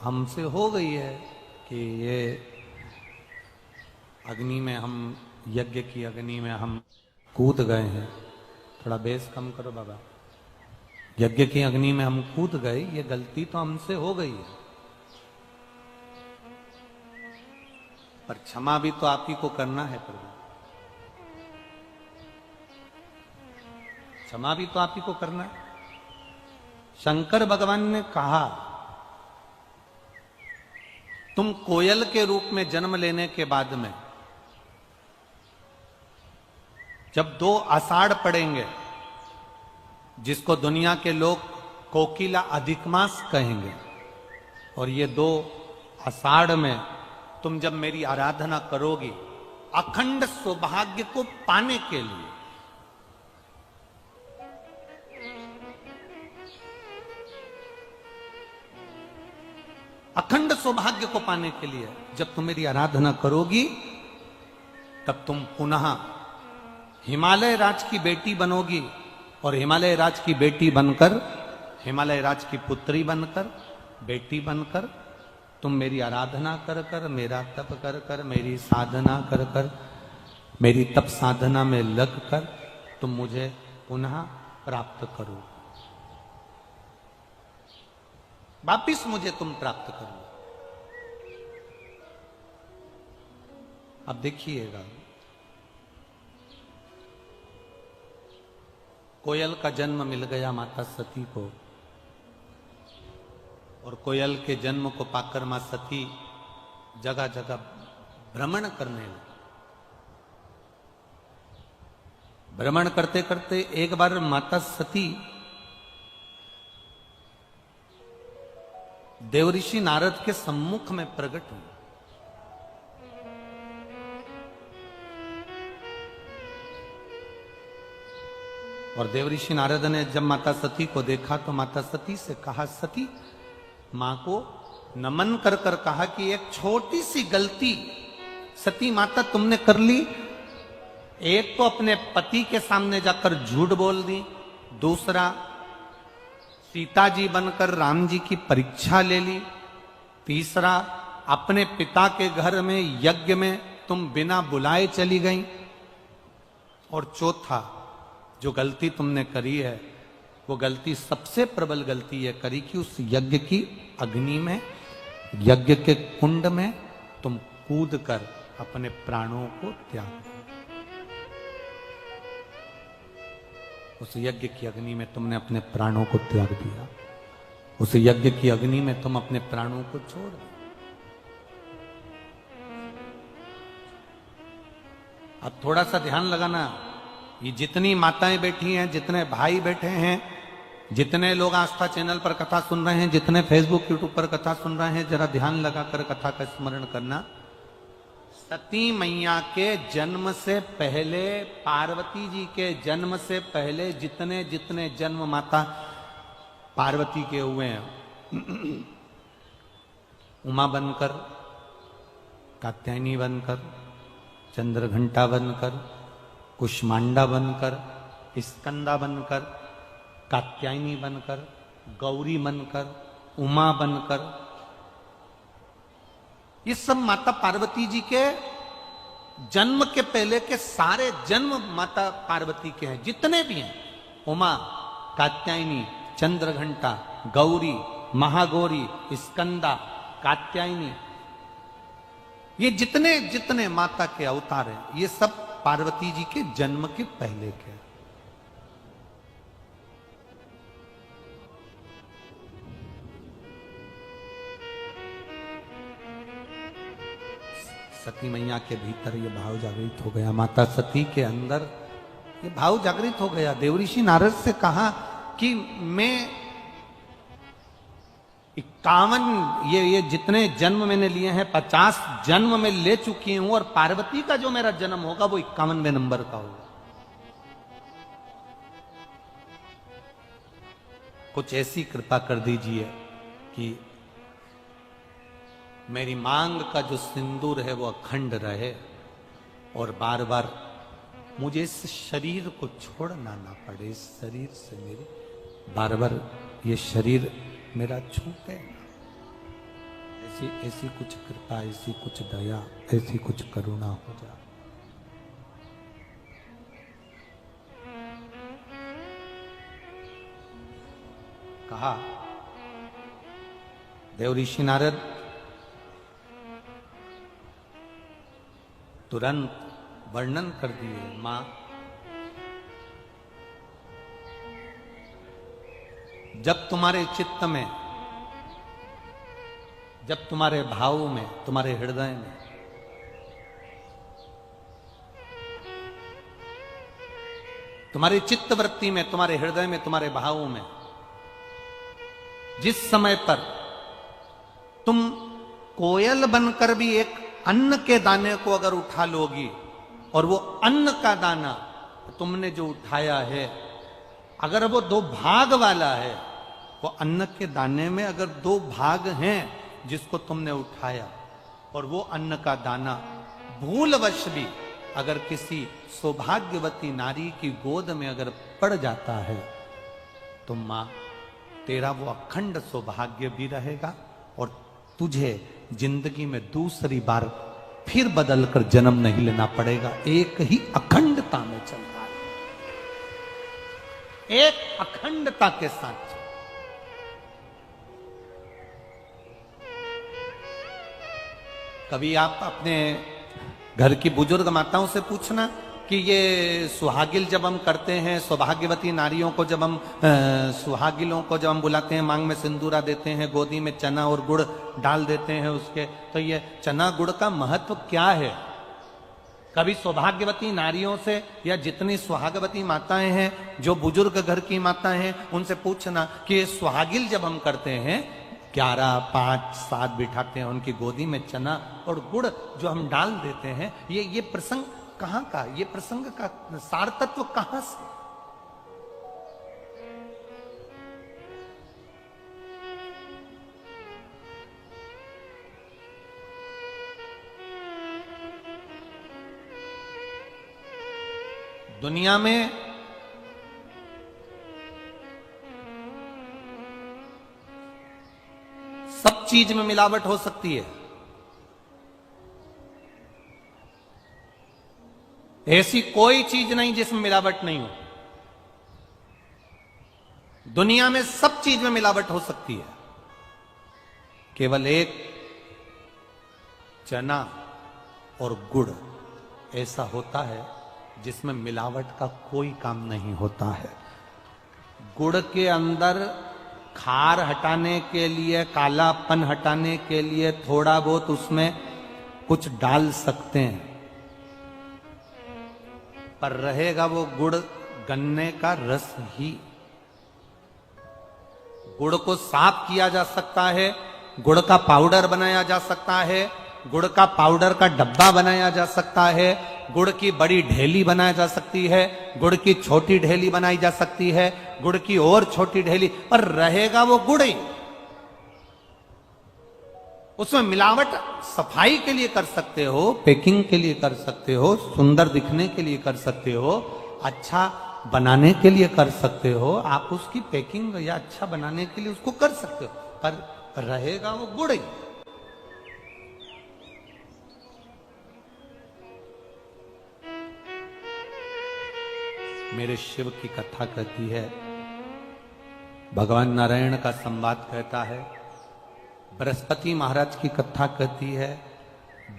हमसे हो गई है कि ये अग्नि में हम, यज्ञ की अग्नि में हम कूद गए हैं। थोड़ा बेस कम करो बाबा। यज्ञ की अग्नि में हम कूद गए, ये गलती तो हमसे हो गई है, पर क्षमा भी तो आप ही को करना है प्रभु, क्षमा भी तो आप ही को करना है। शंकर भगवान ने कहा, तुम कोयल के रूप में जन्म लेने के बाद में जब 2 आषाढ़ पड़ेंगे, जिसको दुनिया के लोग कोकिला अधिक मास कहेंगे, और ये 2 आषाढ़ में तुम जब मेरी आराधना करोगी अखंड सौभाग्य को पाने के लिए, अखंड सौभाग्य को पाने के लिए जब तुम मेरी आराधना करोगी, तब तुम पुनः हिमालय राज की बेटी बनोगी, और हिमालय राज की बेटी बनकर, हिमालय राज की पुत्री बनकर, बेटी बनकर तुम मेरी आराधना कर कर, मेरा तप कर कर, मेरी साधना कर कर, मेरी तप साधना में लग कर तुम मुझे पुनः प्राप्त करो, वापिस मुझे तुम प्राप्त करो। अब देखिएगा, कोयल का जन्म मिल गया माता सती को, और कोयल के जन्म को पाकर मां सती जगह जगह भ्रमण करने लगी। भ्रमण करते करते एक बार माता सती देवऋषि नारद के सम्मुख में प्रकट हुई। और देवऋषि नारद ने जब माता सती को देखा तो माता सती से कहा, सती, मां को नमन कर कर कहा कि एक छोटी सी गलती सती माता तुमने कर ली। एक तो अपने पति के सामने जाकर झूठ बोल दी, दूसरा सीता जी बनकर राम जी की परीक्षा ले ली, तीसरा अपने पिता के घर में यज्ञ में तुम बिना बुलाए चली गई, और चौथा जो गलती तुमने करी है वो गलती सबसे प्रबल गलती ये करी कि उस यज्ञ की अग्नि में, यज्ञ के कुंड में तुम कूद कर अपने प्राणों को त्याग दिया। उस यज्ञ की अग्नि में तुमने अपने प्राणों को त्याग दिया, उस यज्ञ की अग्नि में तुम अपने प्राणों को छोड़ दिया। अब थोड़ा सा ध्यान लगाना, ये जितनी माताएं बैठी हैं, जितने भाई बैठे हैं, जितने लोग आस्था चैनल पर कथा सुन रहे हैं, जितने फेसबुक यूट्यूब पर कथा सुन रहे हैं, जरा ध्यान लगाकर कथा का स्मरण करना। सती मैया के जन्म से पहले, पार्वती जी के जन्म से पहले जितने जितने जन्म माता पार्वती के हुए हैं, उमा बनकर, कात्यायनी बनकर, चंद्रघंटा बनकर, कुष्मांडा बनकर, स्कंदा बनकर, कात्यायनी बनकर, गौरी बनकर, उमा बनकर, ये सब माता पार्वती जी के जन्म के पहले के सारे जन्म माता पार्वती के हैं, जितने भी हैं, उमा, कात्यायनी, चंद्रघंटा, गौरी, महागौरी, स्कंदा, कात्यायनी, ये जितने जितने माता के अवतार हैं, ये सब पार्वती जी के जन्म के पहले के। सती मैया के भीतर ये भाव जागृत हो गया, माता सती के अंदर ये भाव जागृत हो गया। देवऋषि नारद से कहा कि मैं 51 ये जितने जन्म मैंने लिए हैं 50 जन्म में ले चुकी हूं, और पार्वती का जो मेरा जन्म होगा वो 51वें नंबर का होगा। कुछ ऐसी कृपा कर दीजिए कि मेरी मांग का जो सिंदूर है वो अखंड रहे, और बार बार मुझे इस शरीर को छोड़ना ना पड़े, इस शरीर से मेरे बार बार ये शरीर मेरा छूटे ना। ऐसी ऐसी कुछ कृपा, ऐसी कुछ दया, ऐसी कुछ करुणा हो जाए। कहा देवऋषि नारद तुरंत वर्णन कर दिए, मां जब तुम्हारे चित्त में, जब तुम्हारे भाव में, तुम्हारे हृदय में तुम्हारी चित्तवृत्ति में, तुम्हारे हृदय में, तुम्हारे भावों में जिस समय पर तुम कोयल बनकर भी एक अन्न के दाने को अगर उठा लोगी, और वो अन्न का दाना तुमने जो उठाया है, अगर वो 2 भाग वाला है, वो अन्न के दाने में अगर 2 भाग हैं जिसको तुमने उठाया, और वो अन्न का दाना भूलवश भी अगर किसी सौभाग्यवती नारी की गोद में अगर पड़ जाता है, तो मां तेरा वो अखंड सौभाग्य भी रहेगा, और तुझे जिंदगी में दूसरी बार फिर बदलकर जन्म नहीं लेना पड़ेगा। एक ही अखंडता में चल रहा है, एक अखंडता के साथ। कभी आप अपने घर की बुजुर्ग माताओं से पूछना कि ये सुहागिल जब हम करते हैं, सौभाग्यवती नारियों को जब हम सुहागिलों को जब हम बुलाते हैं, मांग में सिंदूरा देते हैं, गोदी में चना और गुड़ डाल देते हैं उसके, तो ये चना गुड़ का महत्व क्या है? कभी सौभाग्यवती नारियों से या जितनी सुहागवती माताएं हैं, जो बुजुर्ग घर की माताएं हैं, उनसे पूछना कि ये सुहागिल जब हम करते हैं, 11, 5, 7 बिठाते हैं, उनकी गोदी में चना और गुड़ जो हम डाल देते हैं, ये प्रसंग कहां का, ये प्रसंग का सार तत्व कहां से? दुनिया में सब चीज में मिलावट हो सकती है, ऐसी कोई चीज नहीं जिसमें मिलावट नहीं हो। दुनिया में सब चीज में मिलावट हो सकती है, केवल एक चना और गुड़ ऐसा होता है जिसमें मिलावट का कोई काम नहीं होता है। गुड़ के अंदर खार हटाने के लिए, कालापन हटाने के लिए थोड़ा बहुत उसमें कुछ डाल सकते हैं, पर रहेगा वो गुड़ गन्ने का रस ही। गुड़ को साफ किया जा सकता है, गुड़ का पाउडर बनाया जा सकता है, गुड़ का पाउडर का डब्बा बनाया जा सकता है, गुड़ की बड़ी ढेली बनाई जा सकती है, गुड़ की छोटी ढेली बनाई जा सकती है, गुड़ की और छोटी ढेली, पर रहेगा वो गुड़ ही। उसमें मिलावट सफाई के लिए कर सकते हो, पैकिंग के लिए कर सकते हो, सुंदर दिखने के लिए कर सकते हो, अच्छा बनाने के लिए कर सकते हो, आप उसकी पैकिंग या अच्छा बनाने के लिए उसको कर सकते हो, पर रहेगा वो गुड़ ही। मेरे शिव की कथा कहती है, भगवान नारायण का संवाद कहता है, बृहस्पति महाराज की कथा कहती है,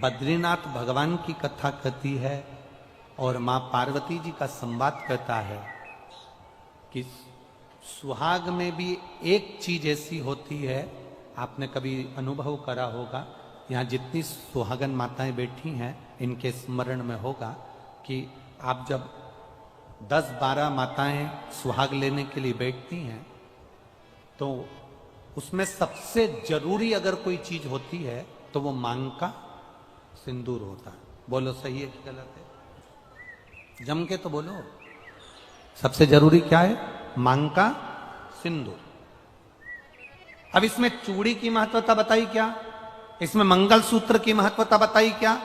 बद्रीनाथ भगवान की कथा कहती है, और मां पार्वती जी का संवाद कहता है कि सुहाग में भी एक चीज ऐसी होती है, आपने कभी अनुभव करा होगा, यहाँ जितनी सुहागन माताएं बैठी हैं इनके स्मरण में होगा कि आप जब 10-12 माताएं सुहाग लेने के लिए बैठती हैं, तो उसमें सबसे जरूरी अगर कोई चीज होती है तो वो मांग का सिंदूर होता है। बोलो सही है कि गलत है? जम के तो बोलो। सबसे जरूरी क्या है? मांग का सिंदूर। अब इसमें चूड़ी की महत्वता बताई क्या? इसमें मंगलसूत्र की महत्वता बताई क्या?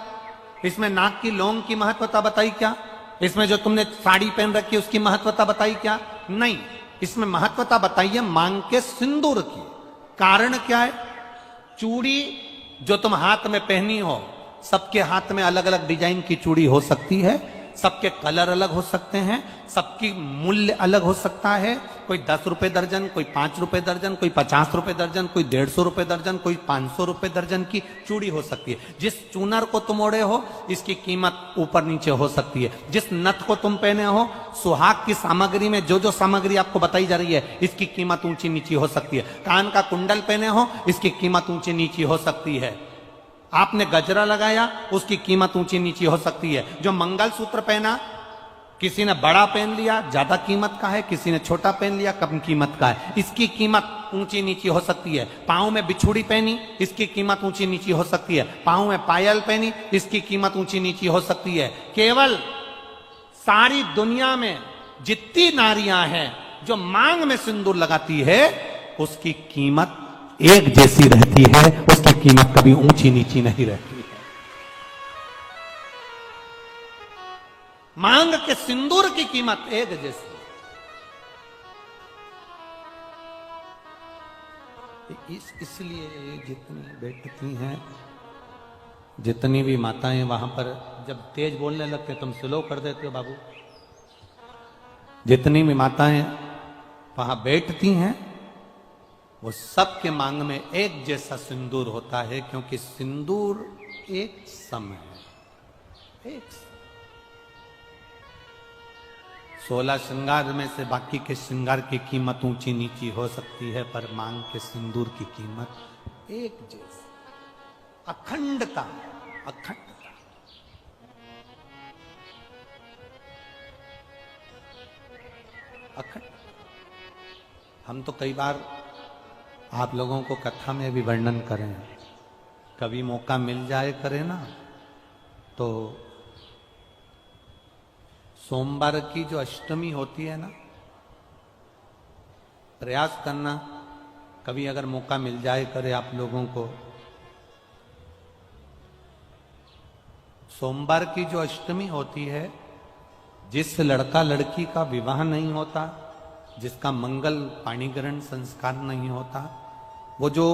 इसमें नाक की लौंग की महत्वता बताई क्या? इसमें जो तुमने साड़ी पहन रखी है उसकी महत्वता बताई क्या? नहीं, इसमें महत्वता बताई है मांग के सिंदूर की। कारण क्या है? चूड़ी जो तुम हाथ में पहनी हो, सबके हाथ में अलग अलग डिजाइन की चूड़ी हो सकती है, सबके कलर अलग हो सकते हैं, सबकी मूल्य अलग हो सकता है। कोई 10 रुपए दर्जन, कोई 5 रुपए दर्जन, कोई 50 रुपए दर्जन, कोई 150 रुपए दर्जन, कोई 500 रुपए दर्जन की चूड़ी हो सकती है। जिस चूनर को तुम ओढ़े हो इसकी कीमत ऊपर नीचे हो सकती है। जिस नथ को तुम पहने हो, सुहाग की सामग्री में जो जो सामग्री आपको बताई जा रही है इसकी कीमत ऊंची नीची हो सकती है। कान का कुंडल पहने हो, इसकी कीमत ऊंची नीची हो सकती है। आपने गजरा लगाया, उसकी कीमत ऊंची नीची हो सकती है। जो मंगलसूत्र पहना, किसी ने बड़ा पहन लिया ज्यादा कीमत का है, किसी ने छोटा पहन लिया कम कीमत का है। इसकी कीमत ऊंची नीची हो सकती है। पांव में बिछुड़ी पहनी, इसकी कीमत ऊंची नीची हो सकती है। पांव में पायल पहनी, इसकी कीमत ऊंची नीची हो सकती है। केवल सारी दुनिया में जितनी नारियां हैं जो मांग में सिंदूर लगाती है, उसकी कीमत एक जैसी रहती है, उसकी कीमत कभी ऊंची नीची नहीं रहती है। मांग के सिंदूर की कीमत एक जैसी। इसलिए जितनी बैठती हैं, जितनी भी माताएं वहां पर जब तेज बोलने लगते तुम स्लो कर देते हो बाबू। जितनी भी माताएं वहां बैठती हैं वो सबके मांग में एक जैसा सिंदूर होता है, क्योंकि सिंदूर एक सम है। एक 16 श्रृंगार में से बाकी के श्रृंगार की कीमत ऊंची नीची हो सकती है, पर मांग के सिंदूर की कीमत एक जैसी। अखंडता, अखंडता। अखंड। हम तो कई बार आप लोगों को कथा में भी वर्णन करें, कभी मौका मिल जाए करे ना, तो सोमवार की जो अष्टमी होती है ना, प्रयास करना कभी अगर मौका मिल जाए करे आप लोगों को। सोमवार की जो अष्टमी होती है, जिस लड़का लड़की का विवाह नहीं होता, जिसका मंगल पाणिग्रहण संस्कार नहीं होता, वो जो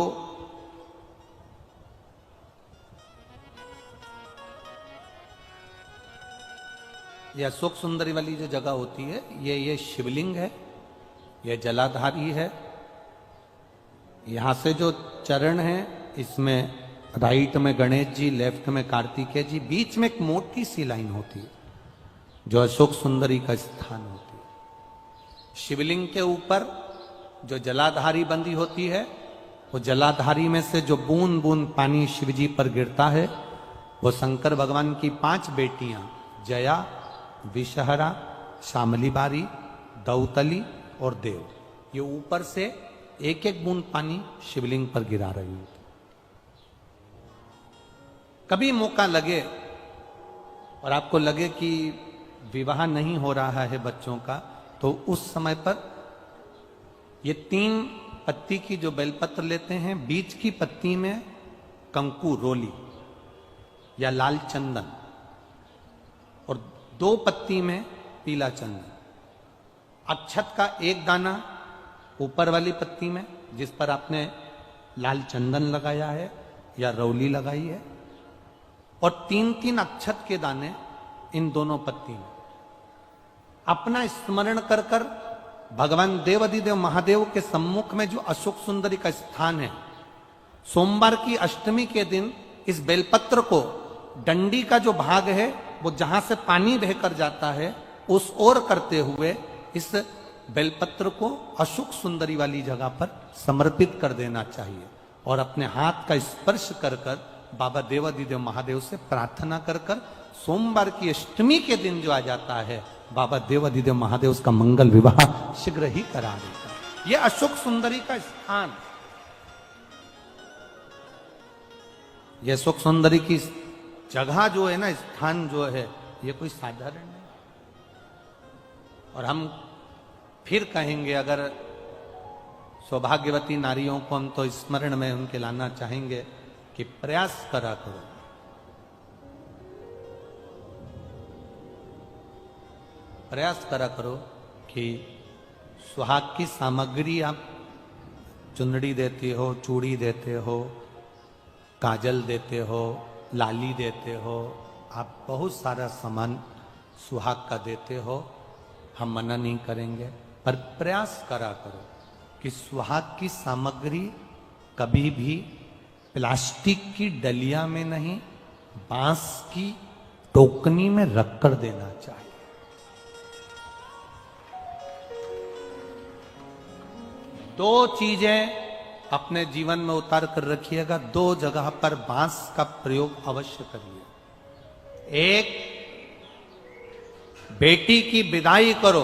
ये अशोक सुंदरी वाली जो जगह होती है, ये शिवलिंग है, ये जलाधारी है। यहां से जो चरण है, इसमें राइट में गणेश जी, लेफ्ट में कार्तिकेय जी, बीच में एक मोटी सी लाइन होती है जो अशोक सुंदरी का स्थान होती है। शिवलिंग के ऊपर जो जलाधारी बंदी होती है, वो जलाधारी में से जो बूंद बूंद पानी शिवजी पर गिरता है, वो शंकर भगवान की 5 बेटियां जया, विषहरा, शामली बारी, दौतली और देव, ये ऊपर से एक एक बूंद पानी शिवलिंग पर गिरा रही होती। कभी मौका लगे और आपको लगे कि विवाह नहीं हो रहा है बच्चों का, तो उस समय पर ये 3 पत्ती की जो बेलपत्र लेते हैं, बीच की पत्ती में कंकु रोली या लाल चंदन, और 2 पत्ती में पीला चंदन, अक्षत का 1 दाना ऊपर वाली पत्ती में जिस पर आपने लाल चंदन लगाया है या रौली लगाई है, और 3-3 अक्षत के दाने इन दोनों पत्ती में। अपना स्मरण कर कर भगवान देवाधिदेव महादेव के सम्मुख में जो अशोक सुंदरी का स्थान है, सोमवार की अष्टमी के दिन इस बेलपत्र को, डंडी का जो भाग है वो जहां से पानी बहकर जाता है, उस ओर करते हुए इस बेलपत्र को अशोक सुंदरी वाली जगह पर समर्पित कर देना चाहिए, और अपने हाथ का स्पर्श कर कर बाबा देवाधिदेव महादेव से प्रार्थना कर कर सोमवार की अष्टमी के दिन जो आ जाता है, बाबा देवाधिदेव महादेव उसका मंगल विवाह शीघ्र ही करा देता। यह अशोक सुंदरी का स्थान, यह अशोक सुंदरी की जगह जो है ना, स्थान जो है, ये कोई साधारण नहीं। और हम फिर कहेंगे, अगर सौभाग्यवती नारियों को हम तो स्मरण में उनके लाना चाहेंगे कि प्रयास करा करो, प्रयास करा करो कि सुहाग की सामग्री आप चुंदड़ी देते हो, चूड़ी देते हो, काजल देते हो, लाली देते हो, आप बहुत सारा सामान सुहाग का देते हो, हम मना नहीं करेंगे, पर प्रयास करा करो कि सुहाग की सामग्री कभी भी प्लास्टिक की डलिया में नहीं, बांस की टोकनी में रखकर देना चाहिए। दो चीजें अपने जीवन में उतार कर रखिएगा, 2 जगह पर बांस का प्रयोग अवश्य करिए। एक, बेटी की विदाई करो।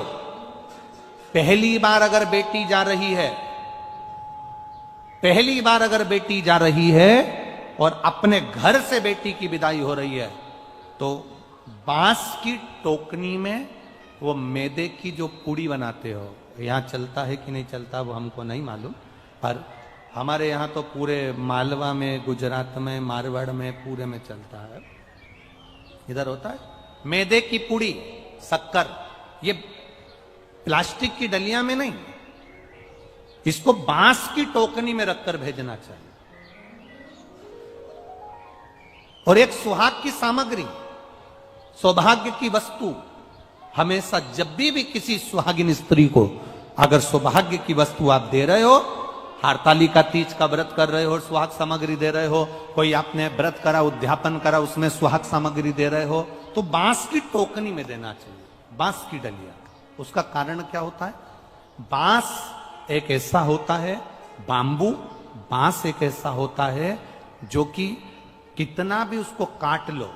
पहली बार अगर बेटी जा रही है, पहली बार अगर बेटी जा रही है और अपने घर से बेटी की विदाई हो रही है, तो बांस की टोकनी में वो मैदे की जो पूड़ी बनाते हो, यहां चलता है कि नहीं चलता वो हमको नहीं मालूम, पर हमारे यहां तो पूरे मालवा में, गुजरात में, मारवाड़ में, पूरे में चलता है। इधर होता है मैदे की पूड़ी, शक्कर, ये प्लास्टिक की डलिया में नहीं, इसको बांस की टोकनी में रखकर भेजना चाहिए। और एक सुहाग की सामग्री, सौभाग्य की वस्तु, हमेशा जब भी किसी सुहागिन स्त्री को अगर सौभाग्य की वस्तु आप दे रहे हो, हरतालिका तीज का व्रत कर रहे हो, सुहाग सामग्री दे रहे हो, कोई आपने व्रत करा, उद्यापन करा, उसमें सुहाग सामग्री दे रहे हो, तो बांस की टोकनी में देना चाहिए, बांस की डलिया। उसका कारण क्या होता है? बांस एक ऐसा होता है, बांबू, बांस एक ऐसा होता है जो कि कितना भी उसको काट लो